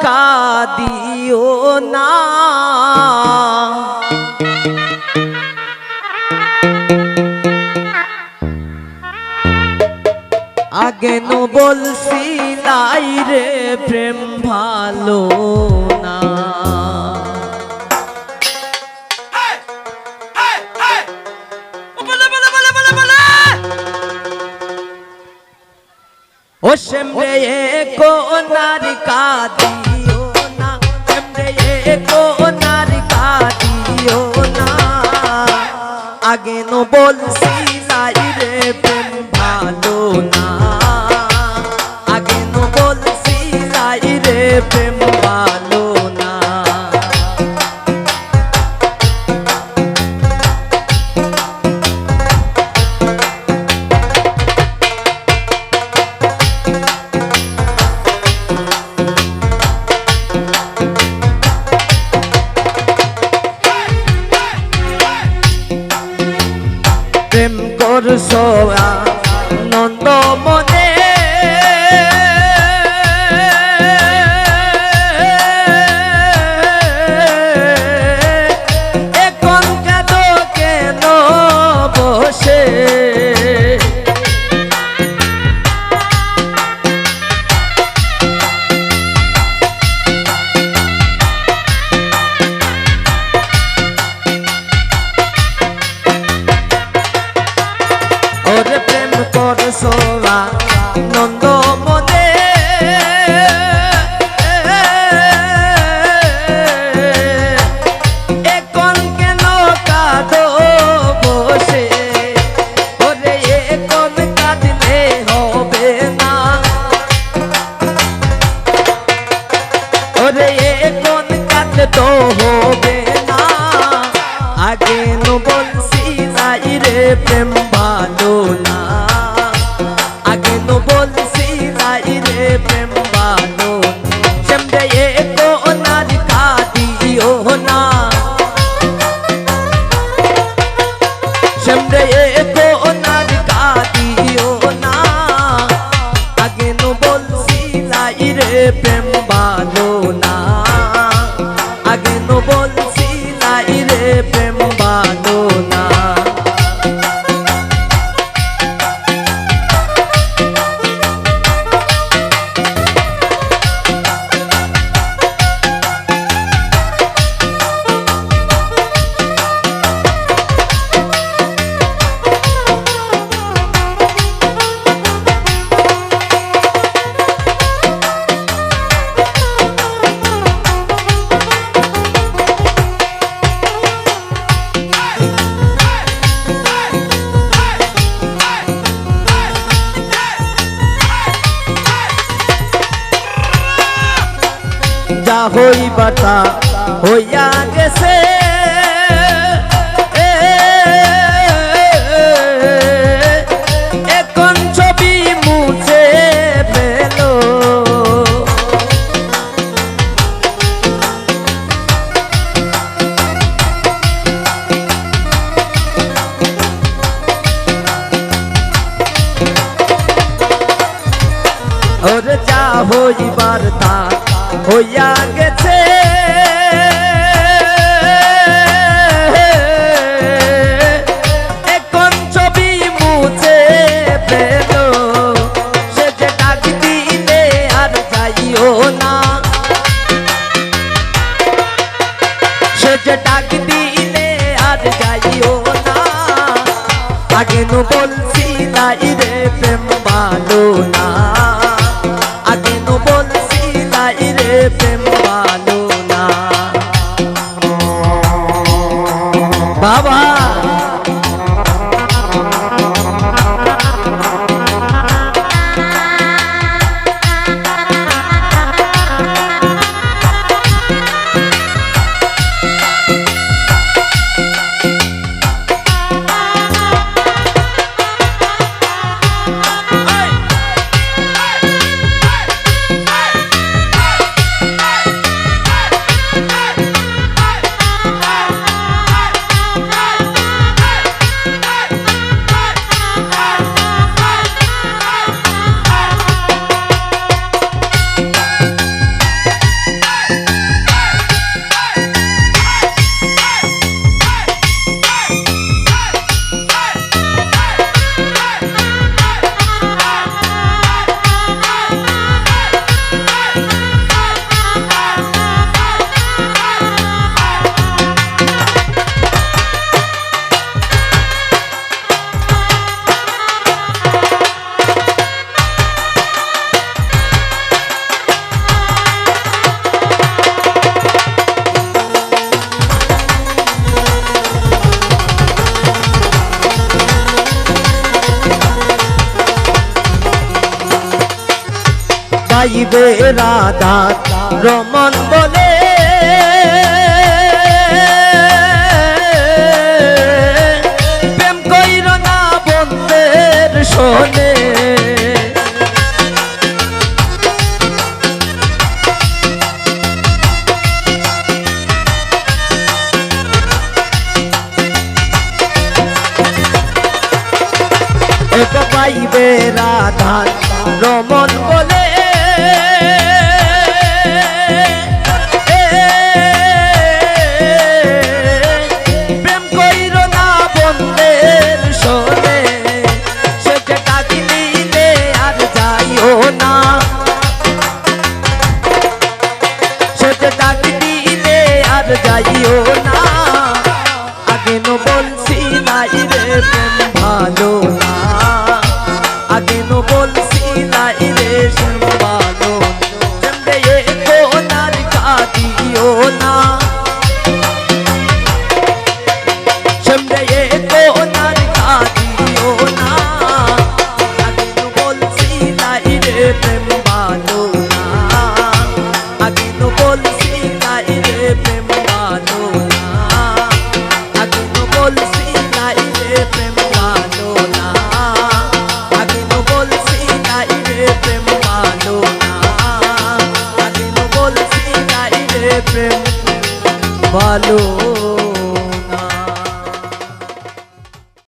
কাঁদিও না, আগে নো বলছিলাই রে প্রেম ভালো না। ও সেমরে কোনার কাঁদিও না, সেমরে কোনার কাঁদিও না, আগে নো বলছিলাই রে প্রেম ভালো না, আগে নো বলছিলাই রে প্রেম ভালো না। প্রেম করছো নন্দ মনে, এখন কাঁদো কেন বসে, ওরে প্রেম করছো নন্দ মনে, এখন কেন কাঁদো বসে, ওরে এখন কাঁদলে হবে না, ওরে এখন কাঁদলে তো হবে না, আগে নো বলছিলাই রে প্রেম ভালো না, আগে নো বলছিলাই রে প্রেম ভালো না। সেমরে কোনার কাঁদিও না, সেমরে কোনার কাঁদিও না, আগে নো বলছিলাই রে প্রেম ভালো না, আগে নো বলছিলাই রে প্রেম ভালো না। যা হইবার তা হইয়া গেছে, এখন ছবি মুছে ফেলো, ওরে যা হইবার তা হইয়া গেছে, এখন ছবি মুছে ফেলো, সে যে ডাক দিলে আর যাইও না, সে যে ডাক দিলে আর যাইও না, আগে নো বলছিলাই রে প্রেম ভালো না, আগে নো বলছিলাই রে প্রেম ভালো না। বাবা পাইবে রাধা রমন বলে প্রেম কইর না বন্ধের শোনে পাইবে রাধা রমন বলে প্রেম কইর না বন্ধের শোনে সে যে ডাক দিলে আর যাইও না সে যে ডাক দিলে আর যাইও না আগে নো বলছি নাই রে প্রেম ভালো না আগে নো বলছি নাই রে প্রেম ভালো চন্দে কোনার কাঁদিও না চন্দে কোনার কাঁদিও না আগে নো বলছি নাই রে প্রেম ভালো না আগে নো বলছি নাই রে প্রেম ভালো না আগে নো বলছি নাই রে প্রেম ভালো না আগে নো বলছি নাই রে প্রেম ভালো না আগে নো বলছি নাই রে প্রেম ভালো